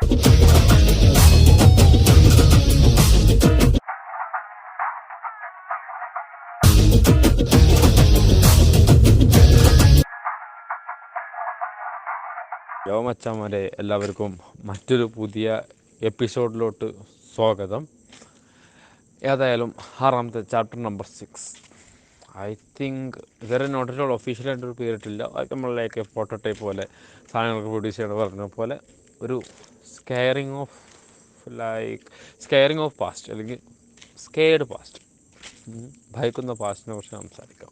യോമച്ചന്മാരെ എല്ലാവർക്കും മറ്റൊരു പുതിയ എപ്പിസോഡിലോട്ട് സ്വാഗതം. ഏതായാലും ആറാമത്തെ ചാപ്റ്റർ നമ്പർ 6. ഐ തിങ്ക് ഇതുവരെ നോട്ടിട്ടുള്ള ഒഫീഷ്യലായിട്ടൊരു പേരിട്ടില്ല. നമ്മളേക്ക് പ്രോട്ടോടൈപ്പ് പോലെ സാധനങ്ങൾക്ക് പ്രൊഡ്യൂസ് ചെയ്യണം പറഞ്ഞ പോലെ ഒരു സ്കെയറിങ് ഓഫ് പാസ്റ്റ് അല്ലെങ്കിൽ സ്കെയർഡ് പാസ്റ്റ്, ഭയക്കുന്ന പാസ്റ്റിനെ കുറിച്ച് സംസാരിക്കാം.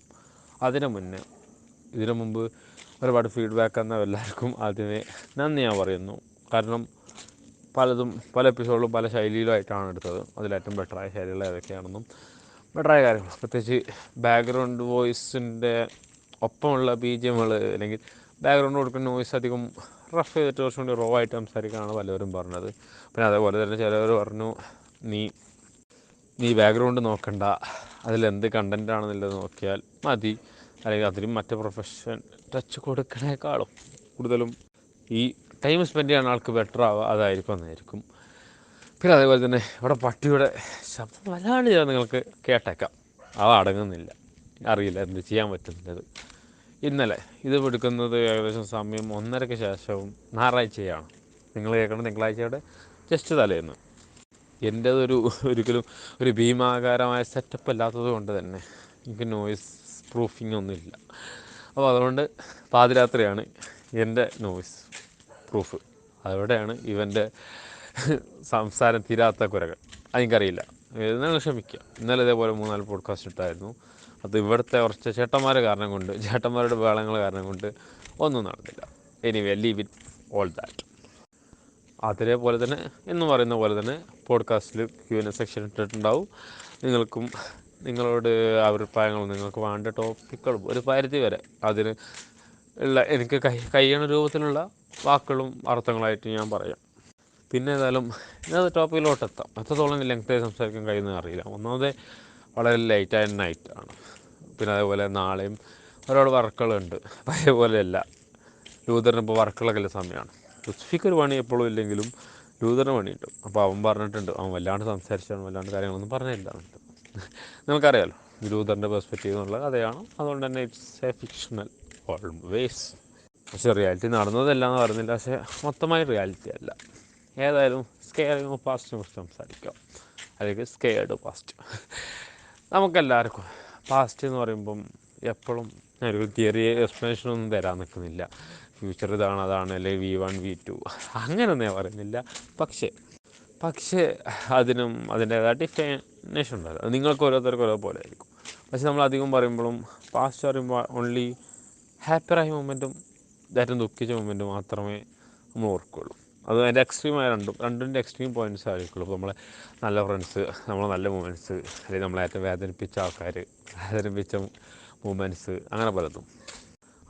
ഇതിനു മുമ്പ് ഒരുപാട് ഫീഡ്ബാക്ക് തന്ന എല്ലാവർക്കും ആദ്യമേ നന്ദി ഞാൻ പറയുന്നു. കാരണം പല എപ്പിസോഡിലും പല ശൈലിയിലുമായിട്ടാണ് എടുത്തത്. അതിലേറ്റവും ബെറ്ററായ ശൈലികൾ ഏതൊക്കെയാണെന്നും ബെറ്ററായ കാര്യങ്ങൾ, പ്രത്യേകിച്ച് ബാക്ക്ഗ്രൗണ്ട് വോയിസിൻ്റെ ഒപ്പമുള്ള BGM അല്ലെങ്കിൽ ബാക്ക്ഗ്രൗണ്ട് കൊടുക്കുന്ന വോയിസ് അധികം റഫ് ചെയ്തിട്ട് കുറച്ചും കൂടി റോ ആയിട്ട് സംസാരിക്കാനാണ് പലവരും പറഞ്ഞത്. പിന്നെ അതേപോലെ തന്നെ ചിലവർ പറഞ്ഞു നീ ബാക്ക്ഗ്രൗണ്ട് നോക്കണ്ട, അതിലെന്ത് കണ്ടൻറ്റാണെന്നുള്ളത് നോക്കിയാൽ മതി, അല്ലെങ്കിൽ അതിലും മറ്റ് പ്രൊഫഷൻ ടച്ച് കൊടുക്കണേക്കാളും കൂടുതലും ഈ ടൈം സ്പെൻഡ് ചെയ്യാൻ ആൾക്ക് ബെറ്റർ ആവുക അതായിരിക്കും. പിന്നെ അതേപോലെ തന്നെ ഇവിടെ പട്ടിയുടെ ശബ്ദം വല്ലാണ്ട് നിങ്ങൾക്ക് കേട്ടേക്കാം. അവ അടങ്ങുന്നില്ല, അറിയില്ല എന്ത് ചെയ്യാൻ പറ്റുന്നത്. ഇന്നലെ ഇത് എടുക്കുന്നത് ഏകദേശം സമയം 1:30 ശേഷവും ഞായറാഴ്ചയാണ്. നിങ്ങൾ കേൾക്കുന്നത് തിങ്കളാഴ്ചയുടെ ജസ്റ്റ് തലേന്ന്. ഒരിക്കലും ഒരു ഭീമാകാരമായ സെറ്റപ്പ് അല്ലാത്തത് കൊണ്ട് തന്നെ എനിക്ക് നോയിസ് പ്രൂഫിംഗ് ഒന്നുമില്ല. അപ്പോൾ അതുകൊണ്ട് പാതിരാത്രിയാണ് എൻ്റെ നോയിസ് പ്രൂഫ്. അതോടെയാണ് ഇവൻ്റെ സംസാരം തീരാത്ത കുരകൾ. അതെനിക്കറിയില്ല, നിങ്ങൾ ക്ഷമിക്കുക. ഇന്നലെ ഇതേപോലെ 3-4 പോഡ്കാസ്റ്റ് ഇട്ടായിരുന്നു. അത് ഇവിടുത്തെ കുറച്ച് ചേട്ടന്മാരുടെ ബഹളങ്ങൾ കാരണം കൊണ്ട് ഒന്നും നടന്നില്ല. Anyway, leave it all that. അതേപോലെ തന്നെ എന്ന് പറയുന്ന പോലെ തന്നെ പോഡ്കാസ്റ്റിൽ Q&A സെക്ഷൻ ഇട്ടിട്ടുണ്ടാവും. നിങ്ങളോട് അഭിപ്രായങ്ങളും നിങ്ങൾക്ക് വേണ്ട ടോപ്പിക്കുകളും ഒരു പരിധി വരെ അതിന് എനിക്ക് കഴിയണ രൂപത്തിലുള്ള വാക്കുകളും അർത്ഥങ്ങളായിട്ട് ഞാൻ പറയാം. പിന്നെ ഏതായാലും ഇന്നത് ടോപ്പിക്കിലോട്ടെത്താം. എത്രത്തോളം ലെങ്തായി സംസാരിക്കാൻ കഴിയുന്നത് അറിയില്ല. ഒന്നാമത് വളരെ ലേറ്റ് ആൻഡ് നൈറ്റ് ആണ്. പിന്നെ അതേപോലെ നാളെയും ഒരുപാട് വർക്കുകളുണ്ട്. പഴയ പോലെയല്ല, ലൂതറിന് ഇപ്പോൾ വർക്കുകളൊക്കെ സമയമാണ്. സ്പെസിഫിക് ഒരു പണി എപ്പോഴും ഇല്ലെങ്കിലും ലൂതറിന് പണിയുണ്ട്. അപ്പോൾ അവൻ പറഞ്ഞിട്ടുണ്ട്, അവൻ വല്ലാണ്ട് സംസാരിച്ചാണ്, വല്ലാണ്ട് കാര്യങ്ങളൊന്നും പറഞ്ഞില്ല. നിങ്ങൾക്കറിയാമല്ലോ ലൂതറിൻ്റെ പെർസ്പെക്റ്റീവ് എന്നുള്ള കഥയാണ്. അതുകൊണ്ട് തന്നെ ഇറ്റ്സ് എ ഫിക്ഷണൽ ഓൾവേസ്. പക്ഷേ റിയാലിറ്റി നടന്നതല്ല എന്ന് പറയുന്നില്ല, പക്ഷേ മൊത്തമായി റിയാലിറ്റി അല്ല. ഏതായാലും സ്കെയറിങ് ഓഫ് പാസ്റ്റിനെ കുറിച്ച് സംസാരിക്കാം, അല്ലെങ്കിൽ സ്കെയർഡ് പാസ്റ്റ്. നമുക്കെല്ലാവർക്കും പാസ്റ്റ് എന്ന് പറയുമ്പം എപ്പോഴും ഒരു തിയറി എക്സ്പ്ലനേഷനൊന്നും തരാൻ നിൽക്കുന്നില്ല. ഫ്യൂച്ചർ അതാണ് അല്ലെങ്കിൽ V1 V2 അങ്ങനെയൊന്നും ഞാൻ പറയുന്നില്ല. പക്ഷേ അതിനും അതിൻ്റേതായ ഡിഫൈനേഷൻ ഉണ്ടല്ലോ. അത് നിങ്ങൾക്ക് ഓരോരുത്തർക്കും ഓരോ പോലെ ആയിരിക്കും. പക്ഷെ നമ്മൾ അധികം പറയുമ്പോഴും പാസ്റ്റ് പറയുമ്പോൾ ഓൺലി ഹാപ്പിയായ മൊമെൻറ്റും ഏറ്റവും ദുഃഖിച്ച മൊമെൻറ്റ് മാത്രമേ നമ്മൾ ഓർക്കുള്ളൂ. അത് അതിൻ്റെ എക്സ്ട്രീമായ രണ്ടിൻ്റെ എക്സ്ട്രീം പോയിൻറ്റ്സ് ആയിരിക്കുള്ളൂ. ഇപ്പോൾ നമ്മളെ നല്ല ഫ്രണ്ട്സ്, നമ്മളെ നല്ല മൊമെൻറ്റ്സ്, അല്ലെങ്കിൽ നമ്മളെ ഏറ്റവും വേദനിപ്പിച്ച ആൾക്കാർ, വേദനിപ്പിച്ച മൊമെൻറ്റ്സ്, അങ്ങനെ പലതും.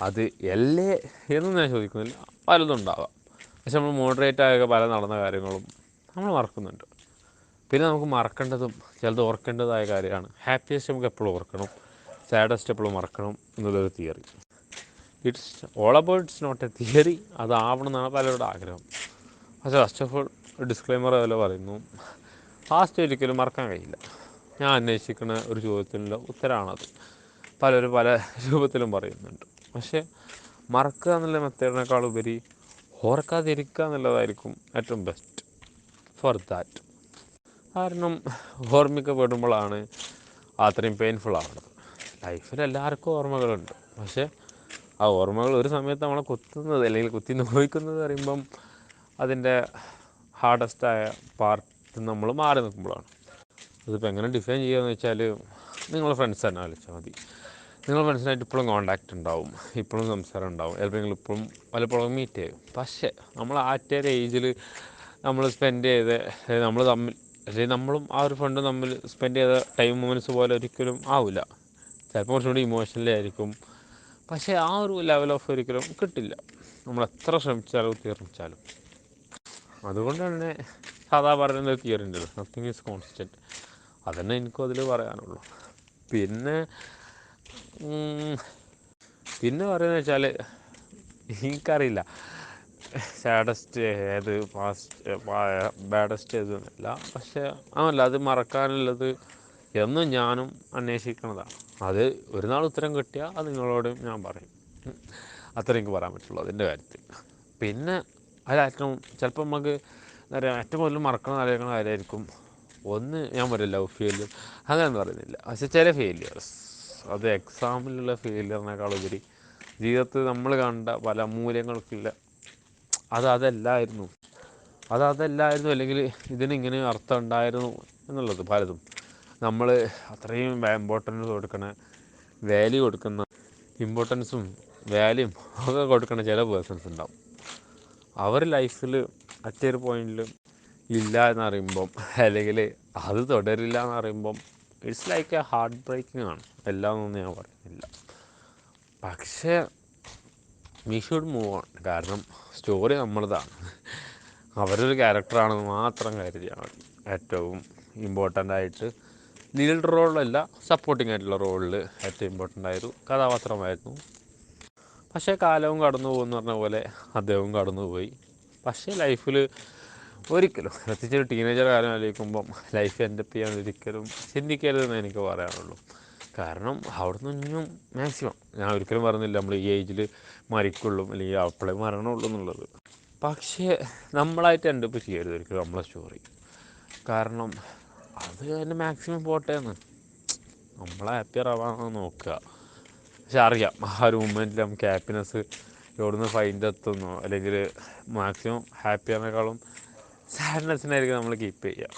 അത് എല്ലേ എന്നും ഞാൻ ചോദിക്കുന്നില്ല, പലതും ഉണ്ടാവാം. പക്ഷെ നമ്മൾ മോഡറേറ്റ് ആയ പല നടന്ന കാര്യങ്ങളും നമ്മൾ മറക്കുന്നുണ്ട്. പിന്നെ നമുക്ക് മറക്കേണ്ടതും ചിലത് ഓർക്കേണ്ടതായ കാര്യമാണ്. ഹാപ്പിയസ്റ്റ് നമുക്ക് എപ്പോഴും ഓർക്കണം, സാഡസ്റ്റ് എപ്പോഴും മറക്കണം എന്നുള്ളൊരു theory. It's all about it's not a theory. അതാവണം എന്നാണ് പലരുടെ ആഗ്രഹം. പക്ഷേ ഫസ്റ്റ് ഓഫ് ഓൾ ഡിസ്ക്ലൈമർ പോലെ പറയുന്നു, പാസ്റ്റ് ഒരിക്കലും മറക്കാൻ കഴിയില്ല. ഞാൻ അന്വേഷിക്കുന്ന ഒരു ചോദ്യത്തിനുള്ള ഉത്തരമാണത്. പലരും പല രൂപത്തിലും പറയുന്നുണ്ട്. പക്ഷേ മറക്കുക എന്നുള്ള മെത്തേഡിനേക്കാളുപരി ഓർക്കാതിരിക്കുക എന്നുള്ളതായിരിക്കും ഏറ്റവും ബെസ്റ്റ് ഫോർ ദാറ്റ്. കാരണം ഓർമ്മിക്കപ്പെടുമ്പോഴാണ് അത്രയും പെയിൻഫുൾ ആവുന്നത്. ലൈഫിൽ എല്ലാവർക്കും ഓർമ്മകളുണ്ട്. പക്ഷേ ആ ഓർമ്മകൾ ഒരു സമയത്ത് നമ്മളെ കുത്തുന്നത് അല്ലെങ്കിൽ കുത്തി നോവിക്കുന്നത് പറയുമ്പം അതിൻ്റെ ഹാർഡസ്റ്റായ പാർട്ട് നമ്മൾ മാറി നിൽക്കുമ്പോഴാണ്. അതിപ്പോൾ എങ്ങനെ ഡിഫൈൻ ചെയ്യുകയെന്ന് വെച്ചാൽ നിങ്ങളുടെ ഫ്രണ്ട്സ് തന്നെ ആലോചിച്ചാൽ മതി. നിങ്ങൾ ഫ്രണ്ട്സിനായിട്ട് ഇപ്പോഴും കോൺടാക്റ്റ് ഉണ്ടാവും, ഇപ്പോഴും സംസാരം ഉണ്ടാവും, ചിലപ്പോൾ ഇപ്പോഴും പലപ്പോഴും മീറ്റ് ചെയ്യും. പക്ഷേ നമ്മൾ ആറ്റൊരു ഏജിൽ നമ്മൾ സ്പെൻഡ് ചെയ്ത് നമ്മൾ തമ്മിൽ അല്ലെങ്കിൽ നമ്മളും ആ ഒരു ഫ്രണ്ടും തമ്മിൽ സ്പെൻഡ് ചെയ്ത ടൈം മൊമെൻറ്റ്സ് പോലെ ഒരിക്കലും ആവില്ല. ചിലപ്പോൾ കുറച്ചും കൂടി ഇമോഷണലി ആയിരിക്കും. പക്ഷേ ആ ഒരു ലെവൽ ഓഫ് ഒരിക്കലും കിട്ടില്ല, നമ്മൾ എത്ര ശ്രമിച്ചാലും. അതുകൊണ്ട് തന്നെ സാധാ പറയുന്ന തിയറി ഉണ്ടല്ലോ, നത്തിങ് ഈസ് കോൺസ്റ്റൻറ്റ്. അതന്നെ എനിക്കും അതിൽ പറയാനുള്ളൂ. പിന്നെ പറയുന്നത് വെച്ചാൽ എനിക്കറിയില്ല, സാഡസ്റ്റ് ഏത് ബാഡസ്റ്റ് ഏതെന്നല്ല, പക്ഷേ അതല്ല, അത് മറക്കാനുള്ളത് എന്നും ഞാനും അന്വേഷിക്കുന്നതാണ്. അത് ഒരു നാൾ ഉത്തരം കിട്ടിയാൽ അത് നിങ്ങളോട് ഞാൻ പറയും. അത്ര എനിക്ക് പറയാൻ പറ്റുള്ളൂ അതിൻ്റെ കാര്യത്തിൽ. പിന്നെ അതിലേറ്റവും ചിലപ്പോൾ നമുക്ക് എന്താ പറയുക, ഏറ്റവും കൂടുതൽ മറക്കണം ആലോചിക്കുന്ന കാര്യമായിരിക്കും ഒന്ന്. ഞാൻ പറയും ലവ് ഫെയിലിയർ, അങ്ങനെയൊന്നും പറയുന്നില്ല, പക്ഷെ ചില ഫെയിലിയേഴ്സ്, അത് എക്സാമിലുള്ള ഫെയിലിയറിനേക്കാളുപരി ജീവിതത്തിൽ നമ്മൾ കണ്ട പല മൂല്യങ്ങൾക്കില്ല, അതല്ലായിരുന്നു, അല്ലെങ്കിൽ ഇതിനിങ്ങനെ അർത്ഥം ഉണ്ടായിരുന്നു എന്നുള്ളത് പലതും നമ്മൾ അത്രയും ഇമ്പോർട്ടൻസും വാല്യൂം ഒക്കെ കൊടുക്കുന്ന ചില പേഴ്സൺസ് ഉണ്ടാവും. അവർ ലൈഫിൽ മറ്റൊരു പോയിന്റിൽ ഇല്ല എന്നറിയുമ്പം, അല്ലെങ്കിൽ അത് തുടരില്ല എന്നറിയുമ്പം, it's like a heart breaking ആണ്. എല്ലാമൊന്നും ഞാൻ പറയുന്നില്ല, പക്ഷേ വി ഷുഡ് മൂവ് ഓൺ. കാരണം സ്റ്റോറി നമ്മളതാണ്, അവരൊരു ക്യാരക്ടറാണെന്ന് മാത്രം കരുതിയാൽ മതി. ഏറ്റവും ഇമ്പോർട്ടൻ്റ് ആയിട്ട് ലീഡ് റോളിലല്ല, സപ്പോർട്ടിംഗ് ആയിട്ടുള്ള റോളിൽ ഏറ്റവും ഇമ്പോർട്ടൻ്റ് ആയൊരു കഥാപാത്രമായിരുന്നു. പക്ഷേ കാലവും കടന്നു പോകുമെന്ന് പറഞ്ഞ പോലെ അദ്ദേഹവും കടന്നുപോയി. പക്ഷേ ലൈഫിൽ ഒരിക്കലും, പ്രത്യേകിച്ച് ഒരു ടീനേജർ കാലം ആലോചിക്കുമ്പം ലൈഫ് എൻഡപ്പ് ചെയ്യാൻ ഒരിക്കലും ചിന്തിക്കരുതെന്ന് എനിക്ക് പറയാനുള്ളൂ. കാരണം അവിടെ നിന്നും മാക്സിമം, ഞാൻ ഒരിക്കലും പറയുന്നില്ല നമ്മൾ ഈ ഏജിൽ മരിക്കുള്ളൂ അല്ലെങ്കിൽ അപ്പോഴേ മരണമുള്ളൂ എന്നുള്ളത്, പക്ഷേ നമ്മളായിട്ട് എൻഡപ്പ് ചെയ്യരുത് ഒരിക്കലും നമ്മളെ സ്റ്റോറി. കാരണം അത് അതിൻ്റെ മാക്സിമം പോട്ടെ എന്ന്, നമ്മളെ ഹാപ്പിയർ ആവാൻ നോക്കുക. പക്ഷെ അറിയാം ആ ഒരു മൊമെൻറ്റിൽ നമുക്ക് ഹാപ്പിനെസ് എവിടുന്ന് ഫൈൻഡ് എത്തുന്നു, അല്ലെങ്കിൽ മാക്സിമം ഹാപ്പിയാനേക്കാളും സാഡ്നെസ്സിനായിരിക്കും നമ്മൾ കീപ്പ് ചെയ്യുക.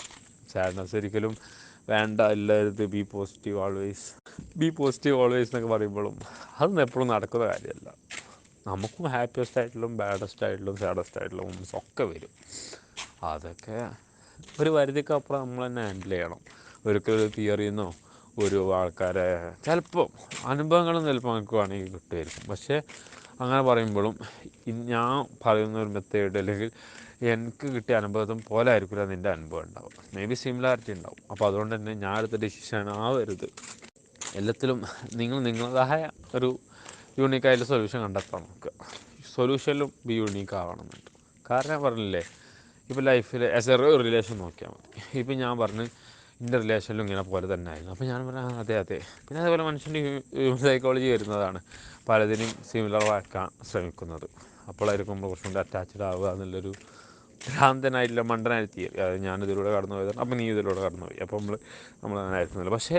സാഡ്നെസ് ഒരിക്കലും വേണ്ട, എല്ലാവരും ബി പോസിറ്റീവ് ഓൾവേസ് എന്നൊക്കെ പറയുമ്പോഴും അതൊന്നും എപ്പോഴും നടക്കുന്ന കാര്യമല്ല. നമുക്കും ഹാപ്പിയസ്റ്റ് ആയിട്ടുള്ള ബാഡസ്റ്റ് ആയിട്ടുള്ള സാഡസ്റ്റ് ആയിട്ടുള്ള മൊമെൻറ്റ്സ് ഒക്കെ വരും. അതൊക്കെ ഒരു പരിധിക്കപ്പുറം നമ്മൾ തന്നെ ഹാൻഡിൽ ചെയ്യണം. ഒരിക്കലും തിയറിയെന്നോ ഒരു ആൾക്കാരെ ചിലപ്പോൾ അനുഭവങ്ങളും ചിലപ്പോൾ നമുക്ക് വേണമെങ്കിൽ കിട്ടുമായിരിക്കും. പക്ഷേ അങ്ങനെ പറയുമ്പോഴും ഞാൻ പറയുന്ന ഒരു മെത്തേഡ് അല്ലെങ്കിൽ എനിക്ക് കിട്ടിയ അനുഭവം പോലെ ആയിരിക്കില്ല നിൻ്റെ അനുഭവം ഉണ്ടാവും. മേ ബി സിമിലാരിറ്റി ഉണ്ടാവും. അപ്പോൾ അതുകൊണ്ട് തന്നെ ഞാൻ എടുത്ത ഡിസിഷൻ ആവരുത്. എല്ലാത്തിലും നിങ്ങളതായ ഒരു യൂണീക്കായിട്ടുള്ള സൊല്യൂഷൻ കണ്ടെത്താൻ നോക്കുക. സൊല്യൂഷനിലും ബി യൂണീക്ക് ആവണമെന്നുണ്ട്. കാരണം ഞാൻ പറഞ്ഞില്ലേ, ഇപ്പോൾ ലൈഫിൽ ആസ് എ റിലേഷൻ നോക്കിയാൽ മതി. ഇപ്പം ഞാൻ പറഞ്ഞ് എൻ്റെ റിലേഷനിലും ഇങ്ങനെ പോലെ തന്നെ ആയിരുന്നു. അപ്പോൾ ഞാൻ പറഞ്ഞു അതെ. പിന്നെ അതേപോലെ മനുഷ്യൻ്റെ സൈക്കോളജി വരുന്നതാണ് പലതിനും സിമിലർ ആക്കാൻ ശ്രമിക്കുന്നത്. അപ്പോഴായിരിക്കും നമ്മൾ കുറച്ചും കൂടി അറ്റാച്ച്ഡ് ആവുക എന്നുള്ളൊരു ഭ്രാന്തനായിട്ടില്ല, മണ്ടനായി തിയറി. അതായത് ഞാനിതിലൂടെ കടന്നു പോയതാണ്, അപ്പോൾ നീ ഇതിലൂടെ കടന്നുപോയി, അപ്പോൾ നമ്മളങ്ങനെ ആയിരുന്നില്ല. പക്ഷേ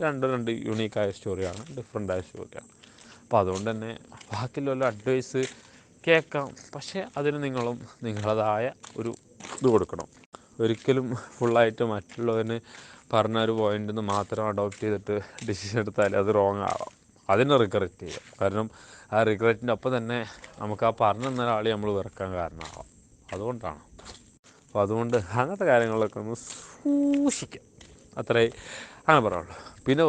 രണ്ട് യൂണീക്കായ സ്റ്റോറിയാണ്, ഡിഫറെൻ്റായ സ്റ്റോറിയാണ്. അപ്പോൾ അതുകൊണ്ട് തന്നെ ബാക്കിയുള്ള അഡ്വൈസ് കേൾക്കാം, പക്ഷേ അതിന് നിങ്ങളും നിങ്ങളതായ ഒരു ഇത് കൊടുക്കണം. ഒരിക്കലും ഫുള്ളായിട്ട് മറ്റുള്ളവന് പറഞ്ഞ ഒരു പോയിൻ്റിൽ നിന്ന് മാത്രം അഡോപ്റ്റ് ചെയ്തിട്ട് ഡിസിഷൻ എടുത്താൽ അത് റോങ് ആവാം. അതിനെ റിഗ്രറ്റ് ചെയ്യാം. കാരണം ആ റിഗ്രറ്റിൻ്റെ ഒപ്പം തന്നെ നമുക്ക് ആ പറഞ്ഞു തന്ന ഒരാളെ നമ്മൾ വെറുക്കാൻ കാരണമാവാം. അതുകൊണ്ടാണ്. അപ്പോൾ അതുകൊണ്ട് അങ്ങനത്തെ കാര്യങ്ങളൊക്കെ ഒന്ന് സൂക്ഷിക്കാം, അത്രേ അങ്ങനെ പറയാനുള്ളൂ. പിന്നെ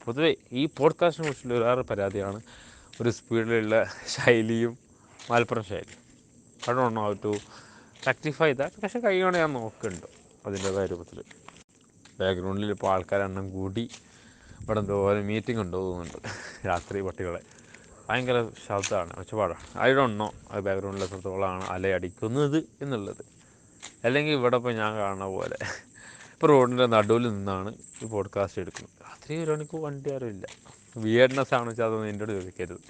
പൊതുവേ ഈ പോഡ്കാസ്റ്റിനെ കുറിച്ചുള്ള വേറൊരു പരാതിയാണ് ഒരു സ്പീഡിലുള്ള ശൈലിയും മലപ്പുറം ശൈലിയും. I don't know how to rectify that. പക്ഷേ കഴിയുകയാണെങ്കിൽ ഞാൻ നോക്കുന്നുണ്ട് അതിൻ്റേതായ രൂപത്തിൽ. ബാക്ക്ഗ്രൗണ്ടിൽ ഇപ്പോൾ ആൾക്കാരെണ്ണം കൂടി ഇവിടെ എന്തോരം മീറ്റിംഗ് ഉണ്ടോ തോന്നുന്നുണ്ട്. രാത്രി പട്ടികളെ ഭയങ്കര ശബ്ദമാണ്, ഒച്ചപ്പാടാണ്. ഐ ഡോണ്ട് നോ അത് ബാക്ക്ഗ്രൗണ്ടിൽ എത്രത്തോളമാണ് അലയടിക്കുന്നത് എന്നുള്ളത്. അല്ലെങ്കിൽ ഇവിടെ ഇപ്പോൾ ഞാൻ കാണുന്ന പോലെ ഇപ്പോൾ റോഡിൻ്റെ നടുവിൽ നിന്നാണ് ഈ പോഡ്കാസ്റ്റ് എടുക്കുന്നത്. രാത്രി 1 മണിക്ക് വണ്ടി ആരുമില്ല. വിയർഡ്നെസ് ആണെന്ന് വെച്ചാൽ അതൊന്നും എന്നോട് ചോദിക്കരുത്.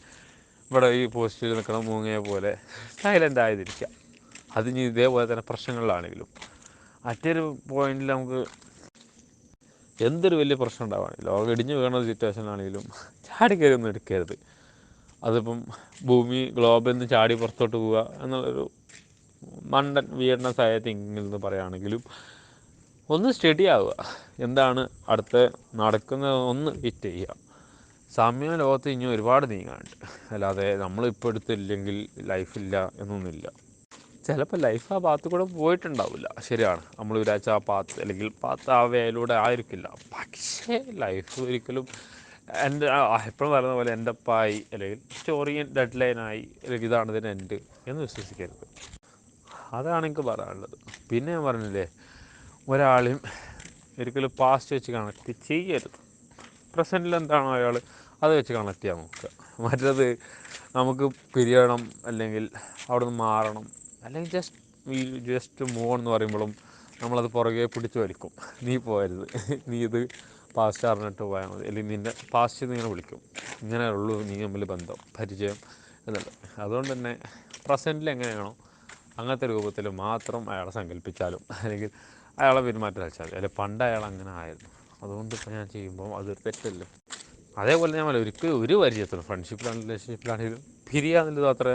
ഇവിടെ ഈ പോസ്റ്റിൽ നിൽക്കണം മൂങ്ങയെ പോലെ സൈലൻ്റ് ആയതിരിക്കുക. അതിന് ഇതേപോലെ തന്നെ പ്രശ്നങ്ങളിലാണെങ്കിലും മറ്റൊരു പോയിന്റിൽ നമുക്ക് എന്തൊരു വലിയ പ്രശ്നം ഉണ്ടാവുകയാണെങ്കിലും ലോകം ഇടിഞ്ഞു വീണ സിറ്റുവേഷനാണെങ്കിലും ചാടി കയറിയൊന്നും എടുക്കരുത്. അതിപ്പം ഭൂമി ഗ്ലോബിൽ നിന്ന് ചാടി പുറത്തോട്ട് പോവുക എന്നുള്ളൊരു മണ്ടൻ വിയർഡ്നെസ് ആയ തിങ്കിങ്ങിൽ നിന്ന് പറയുകയാണെങ്കിലും ഒന്ന് സ്റ്റഡി ആവുക. എന്താണ് അടുത്ത നടക്കുന്നത് ഒന്ന് ഹിറ്റ് ചെയ്യുക. സമയം ലോകത്ത് ഇനി ഒരുപാട് നീങ്ങാനുണ്ട്. അല്ലാതെ നമ്മളിപ്പോൾ എടുത്തില്ലെങ്കിൽ ലൈഫില്ല എന്നൊന്നുമില്ല. ചിലപ്പോൾ ലൈഫ് ആ പാത്ത് കൂടെ പോയിട്ടുണ്ടാവില്ല, ശരിയാണ്. നമ്മൾ വിചാരിച്ച ആ പാത്ത് അല്ലെങ്കിൽ പാത്ത് ആ വേയിലൂടെ ആയിരിക്കില്ല. പക്ഷേ ലൈഫ് ഒരിക്കലും എപ്പോഴും പറയുന്ന പോലെ എൻ്റെ അപ്പായി അല്ലെങ്കിൽ സ്റ്റോറി ഡെഡ് ലൈനായി അല്ലെങ്കിൽ ഇതാണ് ഇതിന് എൻഡ് എന്ന് വിശ്വസിക്കരുത്. അതാണ് എനിക്ക് പറയാനുള്ളത്. പിന്നെ ഞാൻ പറഞ്ഞില്ലേ, ഒരാളെയും ഒരിക്കലും പാസ്റ്റ് വെച്ച് കണക്ട് ചെയ്യരുത്. പ്രസൻറ്റിൽ എന്താണോ അയാൾ അത് വെച്ച് കണക്ട് ചെയ്യാൻ നോക്കുക. മറ്റത് നമുക്ക് പിരിയണം, അല്ലെങ്കിൽ അവിടെ നിന്ന് മാറണം, അല്ലെങ്കിൽ ജസ്റ്റ് മൂവ് എന്ന് പറയുമ്പോഴും നമ്മളത് പുറകെ പിടിച്ച് വലിക്കും. നീ പോകരുത്, നീ ഇത് പാസ്റ്റ് അറിഞ്ഞിട്ട് പോയാൽ മതി, അല്ലെങ്കിൽ നിൻ്റെ പാസ്റ്റ് ഇങ്ങനെ വിളിക്കും. ഇങ്ങനെ ഉള്ളൂ നീ തമ്മിൽ ബന്ധം, പരിചയം എന്നുള്ളത്. അതുകൊണ്ട് തന്നെ പ്രസൻറ്റിൽ എങ്ങനെയാണോ അങ്ങനത്തെ രൂപത്തിൽ മാത്രം അയാളെ സങ്കല്പിച്ചാലും, അല്ലെങ്കിൽ അയാളെ പെരുമാറ്റം വെച്ചാൽ മതി. അല്ലെങ്കിൽ പണ്ട് അയാൾ അങ്ങനെ ആയിരുന്നു, അതുകൊണ്ട് ഇപ്പോൾ ഞാൻ ചെയ്യുമ്പോൾ അതൊരു തെറ്റല്ലേ. അതേപോലെ ഞാൻ ഒരിക്കലും ഒരു പരിചയത്തിലും ഫ്രണ്ട്ഷിപ്പിലാണെങ്കിലും റിലേഷൻഷിപ്പിലാണെങ്കിലും പിരിയാന്നുള്ളത് അത്ര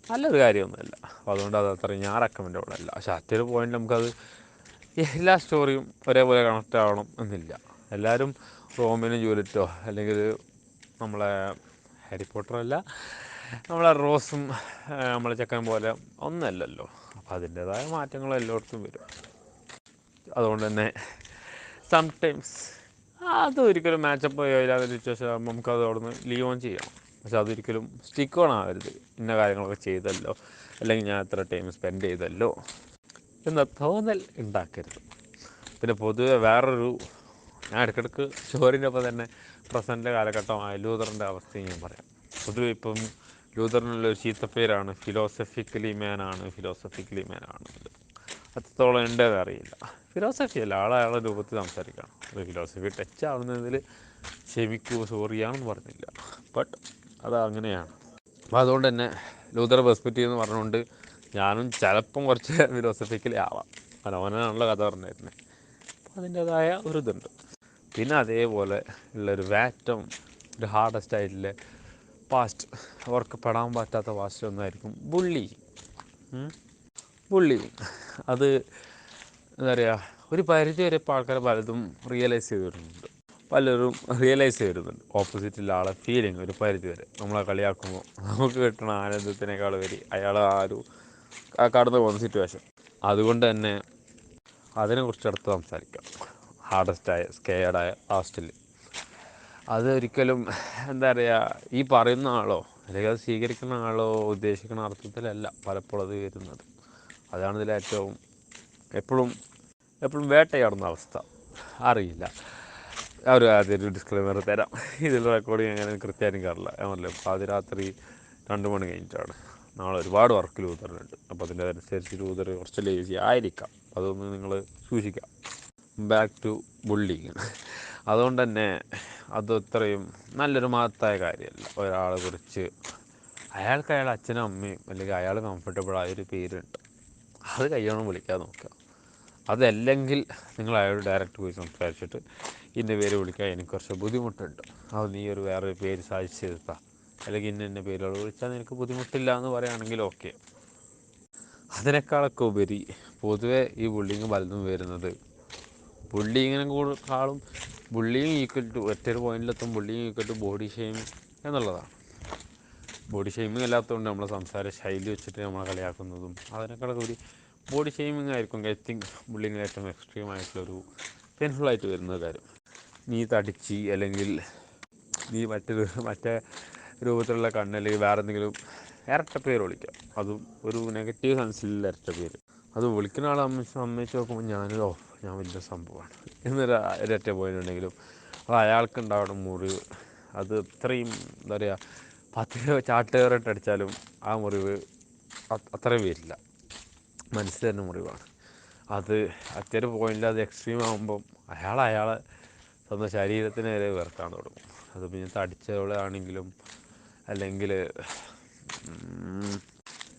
നല്ലൊരു കാര്യമൊന്നുമല്ല. അപ്പോൾ അതുകൊണ്ട് അത് അത്ര ഞാൻ റെക്കമെൻഡബിൾ അല്ല. പക്ഷേ അറ്റൊരു പോയിൻ്റ് നമുക്കത് എല്ലാ സ്റ്റോറിയും ഒരേപോലെ കണക്റ്റ് ആവണം എന്നില്ല. എല്ലാവരും റോമിനും ജൂലിയറ്റോ അല്ലെങ്കിൽ നമ്മളെ ഹാരി പോട്ടറല്ല, നമ്മളെ റോസും നമ്മളെ ചെക്കൻ പോലെ ഒന്നല്ലല്ലോ. അപ്പോൾ അതിൻ്റേതായ മാറ്റങ്ങൾ എല്ലായിടത്തും വരും. അതുകൊണ്ട് തന്നെ സംടൈംസ് അതൊരിക്കലും മാച്ചപ്പ് ചെയ്യാതെ സിറ്റുവേഷൻ ആകുമ്പോൾ നമുക്കത് അവിടെ നിന്ന് ലീവ് ഓൺ ചെയ്യണം. പക്ഷെ അതൊരിക്കലും സ്റ്റിക്ക് ഓൺ ആവരുത്. ഇന്ന കാര്യങ്ങളൊക്കെ ചെയ്തല്ലോ, അല്ലെങ്കിൽ ഞാൻ എത്ര ടൈം സ്പെൻഡ് ചെയ്തല്ലോ എന്ന തോന്നൽ ഉണ്ടാക്കരുത്. പിന്നെ പൊതുവെ വേറൊരു, ഞാൻ ഇടയ്ക്കിടയ്ക്ക് സ്റ്റോറിൻ്റെ ഒപ്പം തന്നെ പ്രസൻറ്റിലെ കാലഘട്ടമായ ലൂതറിൻ്റെ അവസ്ഥയും ഞാൻ പറയാം. പൊതുവെ ഇപ്പം ലൂതറിനുള്ളൊരു ചീത്തപ്പേരാണ് ഫിലോസഫിക്കലി മാനാണ്. അത്രത്തോളം ഉണ്ടെന്ന് അറിയില്ല. ഫിലോസഫി അല്ല, ആളെ രൂപത്തിൽ സംസാരിക്കണം. ഫിലോസഫി ടച്ച് ആവുന്നതിൽ സോറിയാണെന്ന് പറഞ്ഞില്ല, ബട്ട് അത് അങ്ങനെയാണ്. അപ്പോൾ അതുകൊണ്ട് തന്നെ ലൂതർ പെർസ്പെക്റ്റീവ് എന്ന് പറഞ്ഞുകൊണ്ട് ഞാനും ചിലപ്പം കുറച്ച് ഫിലോസഫിക്കലി ആവാം. മനോഹരനാണല്ലോ കഥ പറഞ്ഞിരുന്നത്. അപ്പോൾ അതിൻ്റേതായ ഒരു ഇതുണ്ട്. പിന്നെ അതേപോലെ ഉള്ളൊരു ഒരു ഹാർഡസ്റ്റ് ആയിട്ടുള്ള പാസ്റ്റ്, അവർക്ക് പെടാൻ പറ്റാത്ത പാസ്റ്റ് ഒന്നായിരിക്കും ബുള്ളിങ്. അത് എന്താ പറയുക, ഒരു പരിധി വരെ ഇപ്പോൾ ആൾക്കാർ പലതും റിയലൈസ് ചെയ്തിരുന്നുണ്ട്. ഓപ്പോസിറ്റുള്ള ആളെ ഫീലിംഗ് ഒരു പരിധി വരെ നമ്മളെ കളിയാക്കുമ്പോൾ നമുക്ക് കിട്ടുന്ന ആനന്ദത്തിനേക്കാൾ വരി അയാൾ കടന്നു പോകുന്ന സിറ്റുവേഷൻ. അതുകൊണ്ട് തന്നെ അതിനെക്കുറിച്ച് അടുത്ത് സംസാരിക്കാം. ഹാർഡസ്റ്റായ സ്കെയർഡായ പാസ്റ്റിൽ അതൊരിക്കലും എന്താ പറയുക, ഈ പറയുന്ന ആളോ അല്ലെങ്കിൽ അത് സ്വീകരിക്കുന്ന ആളോ ഉദ്ദേശിക്കുന്ന അർത്ഥത്തിലല്ല പലപ്പോഴും അത് വരുന്നത്. അതാണ് ഇതിൽ ഏറ്റവും എപ്പോഴും വേട്ടയാടുന്ന അവസ്ഥ. അറിയില്ല, ആദ്യമൊരു ഡിസ്ക്ലെയിമർ തരാം. ഇതിൽ റെക്കോർഡിങ് അങ്ങനെ കൃത്യമായിട്ട് കാറില്ല. ഞാൻ പാതിരാത്രി 2 മണി കഴിഞ്ഞിട്ടാണ്. നാളെ ഒരുപാട് വർക്ക് ലൂതറിനുണ്ട്. അപ്പോൾ അതിൻ്റെ അനുസരിച്ച് ലൂതർ കുറച്ച് ലേസി ആയിരിക്കാം. അതൊന്ന് നിങ്ങൾ സൂക്ഷിക്കാം. Back to bullying. അതുകൊണ്ട് തന്നെ അത് ഇത്രയും നല്ലൊരു മഹത്തായ കാര്യമല്ല. ഒരാളെ കുറിച്ച് അയാൾക്ക് അച്ഛനും അമ്മയും അല്ലെങ്കിൽ അയാൾ കംഫർട്ടബിളായൊരു പേരുണ്ട്, അത് കയ്യോണം വിളിക്കാൻ നോക്കുക. അതല്ലെങ്കിൽ നിങ്ങൾ അയാളോട് ഡയറക്റ്റ് പോയി സംസാരിച്ചിട്ട് ഇന്ന പേര് വിളിക്കാൻ എനിക്ക് കുറച്ച് ബുദ്ധിമുട്ടുണ്ട്, അത് നീ വേറൊരു പേര് സാധിച്ച് തീർത്താൽ, അല്ലെങ്കിൽ ഇന്ന പേരുകൾ വിളിച്ചാൽ നിനക്ക് ബുദ്ധിമുട്ടില്ല എന്ന് പറയുകയാണെങ്കിൽ ഓക്കെ. അതിനേക്കാളൊക്കെ ഉപരി പൊതുവെ ഈ ബുള്ളിങ് പലതും വരുന്നത് ബുള്ളിങ് ഈക്വൽ ടു ഒറ്റൊരു പോയിന്റിലെത്തും bullying equal to body shaming എന്നുള്ളതാണ്. ബോഡി ഷെയ്മിങ് അല്ലാത്തതുകൊണ്ട് നമ്മളെ സംസാര ശൈലി വെച്ചിട്ട് നമ്മളെ കളിയാക്കുന്നതും അതിനേക്കാളൊക്കെ ഒരു ബോഡി ഷെയ്മിങ് ആയിരിക്കും ഐ തിങ്ക് ബുള്ളിങ്ങിൽ ഏറ്റവും എക്സ്ട്രീം ആയിട്ടുള്ളൊരു പെയിൻഫുള്ളായിട്ട് വരുന്ന കാര്യം. നീ തടിച്ച്, അല്ലെങ്കിൽ നീ മറ്റേ രൂപത്തിലുള്ള അല്ലെങ്കിൽ വേറെ എന്തെങ്കിലും ഇരട്ട പേര് വിളിക്കാം. അതും ഒരു നെഗറ്റീവ് സെൻസിലുള്ള ഇരട്ട പേര്. അത് വിളിക്കുന്ന ആളെ സമ്മതിച്ച് നോക്കുമ്പോൾ ഞാൻ വലിയ സംഭവമാണ് ഒരൊറ്റ പോയിട്ടുണ്ടെങ്കിലും അത് അയാൾക്കുണ്ടാവണം മുറിവ്. അത് ഇത്രയും എന്താ പറയുക, 10 ചാട്ടുകയറിട്ട് അടിച്ചാലും ആ മുറിവ് അത്രയും വരില്ല, മനസ്സിൽ തന്നെ മുറിവാണ്. അത് അറ്റൊരു പോയിൻ്റിൽ അത് എക്സ്ട്രീം ആകുമ്പം അയാളെ സ്വന്തം ശരീരത്തിന് വരെ വെറുക്കാൻ തുടങ്ങും. അത് പിന്നെ തടിച്ചവളാണെങ്കിലും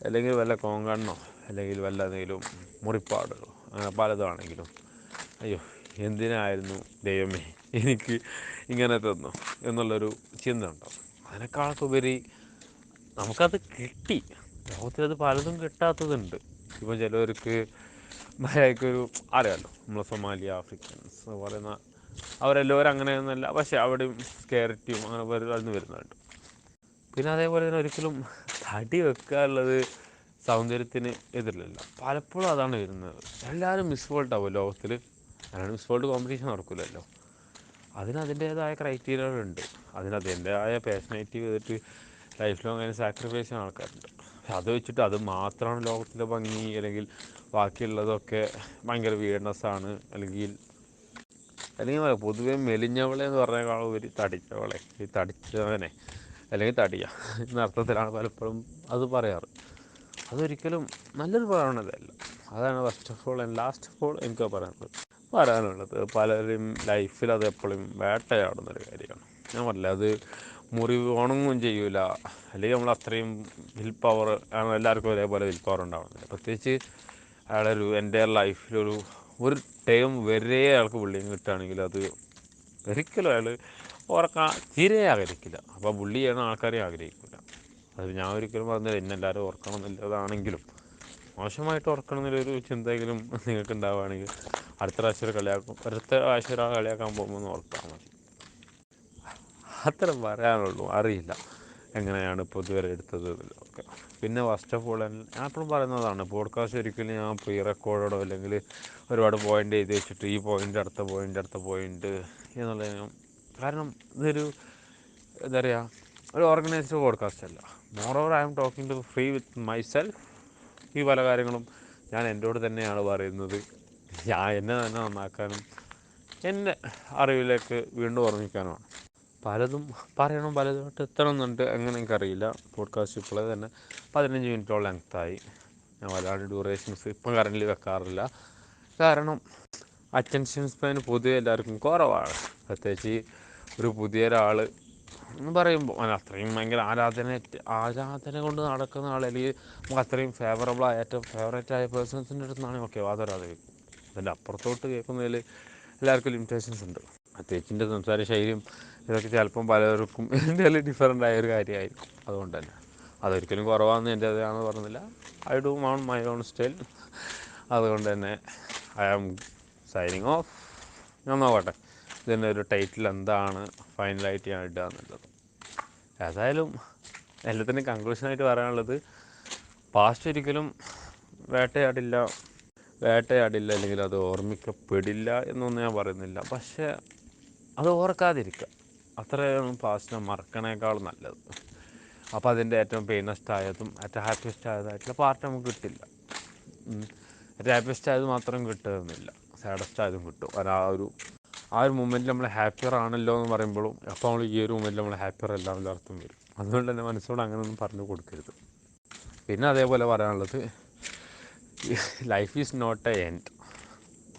അല്ലെങ്കിൽ വല്ല കോങ്കണ്ണോ അല്ലെങ്കിൽ വല്ല എന്തെങ്കിലും മുറിപ്പാടുകളോ അങ്ങനെ പലതാണെങ്കിലും അയ്യോ എന്തിനായിരുന്നു ദൈവമേ എനിക്ക് ഇങ്ങനെ തന്നു എന്നുള്ളൊരു ചിന്ത ഉണ്ടാവും. അതിനേക്കാളൊക്കെ ഉപരി നമുക്കത് കിട്ടി, ലോകത്തിലത് പലതും കിട്ടാത്തതുണ്ട്. ഇപ്പോൾ ചിലവർക്ക് മര്യാദയ്ക്കൊരു അറിയാമല്ലോ, നമ്മളെ സൊമാലിയ ആഫ്രിക്കൻസ് പറയുന്ന അവരെല്ലാവരും അങ്ങനെയൊന്നുമല്ല, പക്ഷേ അവിടെയും സ്കെയറിറ്റിയും അങ്ങനെ വരുന്നുണ്ട്. പിന്നെ അതേപോലെ തന്നെ ഒരിക്കലും തടി വെക്കാനുള്ളത് സൗന്ദര്യത്തിന് എതിരില്ല. പലപ്പോഴും അതാണ് വരുന്നത്. എല്ലാവരും മിസ് വേൾഡ് ആവും ലോകത്തിൽ. അല്ലാണ്ട് മിസ് വേൾഡ് കോമ്പറ്റീഷൻ നടക്കില്ലല്ലോ. അതിനതിൻ്റേതായ ക്രൈറ്റീരിയകളുണ്ട്. അതിൻ്റേതായ പാഷനേറ്റ് ചെയ്തിട്ട് ലൈഫ് ലോങ് അതിന് സാക്രിഫൈസ് ചെയ്യുന്ന ആൾക്കാരുണ്ട്. പക്ഷെ അത് വെച്ചിട്ട് അത് മാത്രമാണ് ലോകത്തിലെ ഭംഗി, അല്ലെങ്കിൽ ബാക്കിയുള്ളതൊക്കെ ഭയങ്കര വിയർഡ്നെസ്സാണ്, അല്ലെങ്കിൽ അല്ലെങ്കിൽ പൊതുവേ മെലിഞ്ഞവളെ എന്ന് പറഞ്ഞേക്കാളും ഒരു തടിച്ചവളെ, ഈ തടിച്ചവനെ അല്ലെങ്കിൽ തടിയ എന്ന അർത്ഥത്തിലാണ് പലപ്പോഴും അത് പറയാറ്. അതൊരിക്കലും നല്ലൊരു പ്രവണതയല്ല. അതാണ് first of all and last of all എനിക്ക് പറയാനുള്ളത്. പലരും ലൈഫിൽ അത് എപ്പോഴും വേട്ടയാടുന്നൊരു കാര്യമാണ്. ഞാൻ പറഞ്ഞില്ല, അത് മുറിവ് ഉണങ്ങുകയും ചെയ്യൂല. അല്ലെങ്കിൽ നമ്മൾ അത്രയും വിൽ പവർ ആണ്, എല്ലാവർക്കും ഒരേപോലെ വിൽ പവർ ഉണ്ടാവുന്നില്ല. പ്രത്യേകിച്ച് അയാളൊരു എൻ്റെ ലൈഫിലൊരു ടൈം വരെ അയാൾക്ക് ബുള്ളിങ് കിട്ടുകയാണെങ്കിൽ അത് ഒരിക്കലും അയാൾ ഓർക്കാൻ തീരെ ആഗ്രഹിക്കില്ല. അപ്പോൾ ബുള്ളി ചെയ്യുന്ന ആൾക്കാരെ ആഗ്രഹിക്കില്ല. അത് ഞാൻ ഒരിക്കലും പറഞ്ഞില്ല എന്നെല്ലാവരും ഓർക്കണം എന്നുള്ളതാണെങ്കിലും മോശമായിട്ട് ഓർക്കണം എന്നുള്ളൊരു ചിന്തയെങ്കിലും നിങ്ങൾക്ക് ഉണ്ടാവുകയാണെങ്കിൽ അടുത്ത പ്രാവശ്യം കളിയാക്കാൻ പോകുമ്പോൾ ഓർത്താൽ മതി. അത്ര പറയാനുള്ളൂ. അറിയില്ല എങ്ങനെയാണ് ഇപ്പോൾ ഇതുവരെ എടുത്തത് ഒക്കെ. പിന്നെ ഫസ്റ്റ് ഓഫ് ഓൾ ഞാൻ എപ്പോഴും പറയുന്നതാണ്, പോഡ്കാസ്റ്റ് ഒരിക്കലും ഞാൻ പ്രീ റെക്കോർഡോ അല്ലെങ്കിൽ ഒരുപാട് പോയിൻ്റ് എഴുതി വെച്ചിട്ട് ഈ പോയിൻ്റ് അടുത്ത പോയിൻ്റ് എന്നുള്ളത്. കാരണം ഇതൊരു എന്താ പറയുക, ഒരു ഓർഗനൈസ്ഡ് പോഡ്കാസ്റ്റ് അല്ല. Moreover I am talking to free with myself. ഈ പല കാര്യങ്ങളും ഞാൻ എന്നോട് തന്നെയാണ് പറയുന്നത്. ഞാൻ എന്നെ തന്നെ നന്നാക്കാനും എൻ്റെ അറിവിലേക്ക് വീണ്ടും ഓർമ്മിക്കാനുമാണ്. പലതും പറയണം, പലതുമായിട്ട് എത്തണമെന്നുണ്ട്. എങ്ങനെ എനിക്കറിയില്ല. പോഡ്കാസ്റ്റ് ഇപ്പോഴേ തന്നെ 15 മിനിറ്റോളം ലെങ്ത്തായി. ഞാൻ വല്ലാണ്ട് ഡ്യൂറേഷൻസ് ഇപ്പം കറൻ്റ് വെക്കാറില്ല. കാരണം അറ്റൻഷൻ സ്പാൻ പൊതുവെ എല്ലാവർക്കും കുറവാണ്. പ്രത്യേകിച്ച് ഒരു പുതിയൊരാൾ എന്ന് പറയുമ്പോൾ അത്രയും ഭയങ്കര ആരാധന കൊണ്ട് നടക്കുന്ന ആൾ, അല്ലെങ്കിൽ നമുക്ക് അത്രയും ഫേവറേറ്റായ പേഴ്സൺസിൻ്റെ അടുത്തുനിന്നാണെങ്കിൽ ഓക്കെ അതൊരാൾ കേൾക്കും. അതിൻ്റെ അപ്പുറത്തോട്ട് കേൾക്കുന്നതിൽ എല്ലാവർക്കും ലിമിറ്റേഷൻസ് ഉണ്ട്. പ്രത്യേകിച്ച് സംസാര ശൈലിയും ഇതൊക്കെ ചിലപ്പം പലർക്കും എൻ്റെ ഡിഫറൻ്റ് ആയൊരു കാര്യമായിരിക്കും. അതുകൊണ്ട് തന്നെ അതൊരിക്കലും കുറവാണെന്ന് എൻ്റേതാണെന്ന് പറഞ്ഞില്ല. I do on my own style. അതുകൊണ്ട് തന്നെ ഐ ആം സൈനിങ് ഓഫ്. ഞാൻ നോക്കട്ടെ ഇതിൻ്റെ ഒരു ടൈറ്റിൽ എന്താണ് ഫൈനലായിട്ട് ഞാൻ ഇടുക എന്നുള്ളത്. ഏതായാലും എല്ലാത്തിനും കൺക്ലൂഷനായിട്ട് പറയാനുള്ളത്, പാസ്റ്റ് ഒരിക്കലും വേട്ടയാടില്ല അല്ലെങ്കിൽ അത് ഓർമ്മിക്കപ്പെടില്ല എന്നൊന്നും ഞാൻ പറയുന്നില്ല. പക്ഷേ അത് ഓർക്കാതിരിക്കുക, അത്രയും പാസ്റ്റിനെ മറക്കണേക്കാൾ നല്ലത്. അപ്പോൾ അതിൻ്റെ ഏറ്റവും പെയിനസ്റ്റ് ആയതും ഏറ്റവും ഹാപ്പിയസ്റ്റ് ആയതായിട്ടുള്ള പാർട്ട് നമുക്ക് കിട്ടില്ല. ഏറ്റവും ഹാപ്പിയസ്റ്റ് ആയത് മാത്രം കിട്ടുന്നില്ല, സാഡസ്റ്റ് ആയതും കിട്ടും. ആ ഒരു മൊമെൻറ്റിൽ നമ്മൾ ഹാപ്പിയർ ആണല്ലോ എന്ന് പറയുമ്പോഴും അപ്പോൾ നമ്മൾ ഈ ഒരു മൊമെൻറ്റിൽ നമ്മൾ ഹാപ്പിയർ അല്ല എന്നുള്ള അർത്ഥം വരും. അതുകൊണ്ട് തന്നെ മനസ്സോട് അങ്ങനെയൊന്നും പറഞ്ഞു കൊടുക്കരുത്. പിന്നെ അതേപോലെ പറയാനുള്ളത്, life is not a end.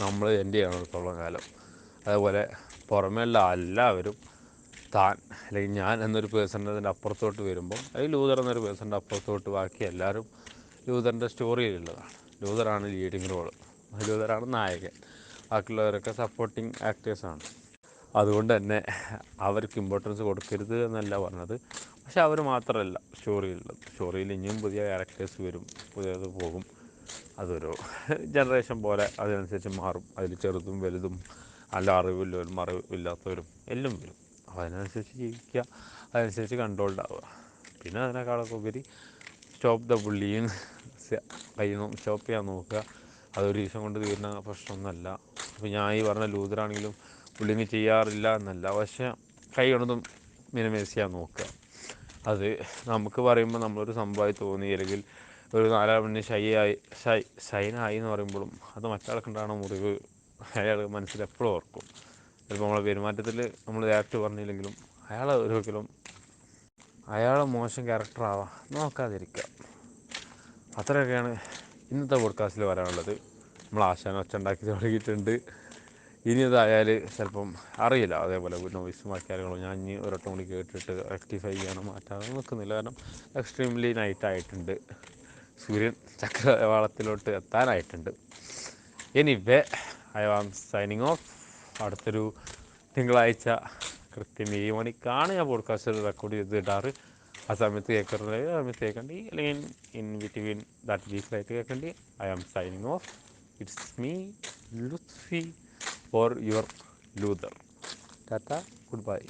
നമ്മൾ എൻഡ് ചെയ്യണത്തോളം കാലം. അതേപോലെ പുറമേയുള്ള എല്ലാവരും താൻ അല്ലെങ്കിൽ ഞാൻ എന്നൊരു പേഴ്സണിൻ്റെ അപ്പുറത്തോട്ട് വരുമ്പം, അല്ലെങ്കിൽ ലൂതർ എന്നൊരു പേഴ്സണിൻ്റെ അപ്പുറത്തോട്ട് ബാക്കി എല്ലാവരും ലൂതറിൻ്റെ സ്റ്റോറിയിലുള്ളതാണ്. ലൂതറാണ് ലീഡിങ് റോള്, ലൂതറാണ് നായകൻ, ബാക്കിയുള്ളവരൊക്കെ സപ്പോർട്ടിങ് ആക്ടേഴ്സാണ്. അതുകൊണ്ട് തന്നെ അവർക്ക് ഇമ്പോർട്ടൻസ് കൊടുക്കരുത് എന്നല്ല പറഞ്ഞത്. പക്ഷെ അവർ മാത്രമല്ല സ്റ്റോറിയിൽ ഇനിയും പുതിയ ക്യാരക്ടേഴ്സ് വരും, പുതിയത് പോകും. അതൊരു ജനറേഷൻ പോലെ അതിനനുസരിച്ച് മാറും. അതിൽ ചെറുതും വലുതും നല്ല അറിവില്ലവരും അറിവില്ലാത്തവരും എല്ലാം വരും. അപ്പോൾ അതിനനുസരിച്ച് ജീവിക്കുക, അതനുസരിച്ച് കൺട്രോൾഡ് ആവുക. പിന്നെ അതിനേക്കാളൊക്കെ ഉപരി സ്റ്റോപ്പ് ദ ബുള്ളിങ്, സ്റ്റോപ്പ് ചെയ്യാൻ നോക്കുക. അതൊരു ദിവസം കൊണ്ട് തീരുന്ന പ്രശ്നമൊന്നുമല്ല. അപ്പോൾ ഞാൻ ഈ പറഞ്ഞ ലൂതറാണെങ്കിലും ബുള്ളിങ് ചെയ്യാറില്ല എന്നല്ല, പക്ഷേ കൈ കൊണ്ടൊന്നും മിനിമൈസ് ചെയ്യാൻ നോക്കുക. അത് നമുക്ക് പറയുമ്പോൾ നമ്മളൊരു സംഭവമായി തോന്നി, അല്ലെങ്കിൽ ഒരു 4 മണി ഷൈനായി എന്ന് പറയുമ്പോഴും അത് മറ്റാൾക്കുണ്ടാകുന്ന മുറിവ് അയാൾ മനസ്സിൽ എപ്പോഴും ഓർക്കും. ചിലപ്പോൾ നമ്മളെ പെരുമാറ്റത്തിൽ നമ്മൾ ഡയറക്റ്റ് പറഞ്ഞില്ലെങ്കിലും അയാളെ മോശം ക്യാരക്ടറാവാം നോക്കാതിരിക്കുക. അത്രയൊക്കെയാണ് ഇന്നത്തെ പോഡ്കാസ്റ്റിൽ പറയാനുള്ളത്. നമ്മൾ ആശാന ഒച്ച ഉണ്ടാക്കി തുടങ്ങിയിട്ടുണ്ട്. ഇനി ഇതായാൽ ചിലപ്പം അറിയില്ല, അതേപോലെ നോയിസും കാര്യങ്ങളും ഞാൻ ഇനി ഒരൊട്ടം കൂടി കേട്ടിട്ട് റെക്ടിഫൈ ചെയ്യാനും മാറ്റാനും നിൽക്കുന്നില്ല. കാരണം എക്സ്ട്രീംലി നൈറ്റായിട്ടുണ്ട്, സൂര്യൻ ചക്രവാളത്തിലോട്ട് എത്താനായിട്ടുണ്ട്. Anyway I am signing off. അടുത്തൊരു തിങ്കളാഴ്ച കൃത്യം 7 മണിക്കാണ് ഞാൻ പോഡ്കാസ്റ്റ് റെക്കോർഡ് ചെയ്ത് ഇടാറ്. ആ സമയത്ത് കേൾക്കണമെങ്കിൽ ആ സമയത്ത് കേൾക്കേണ്ടി, അല്ലെങ്കിൽ ഇൻ ബിറ്റ്വീൻ ദാറ്റ് വീക്കിലായിട്ട് കേൾക്കേണ്ടി. I am signing off. It's me Lutfi for your Luther. Tata, good bye.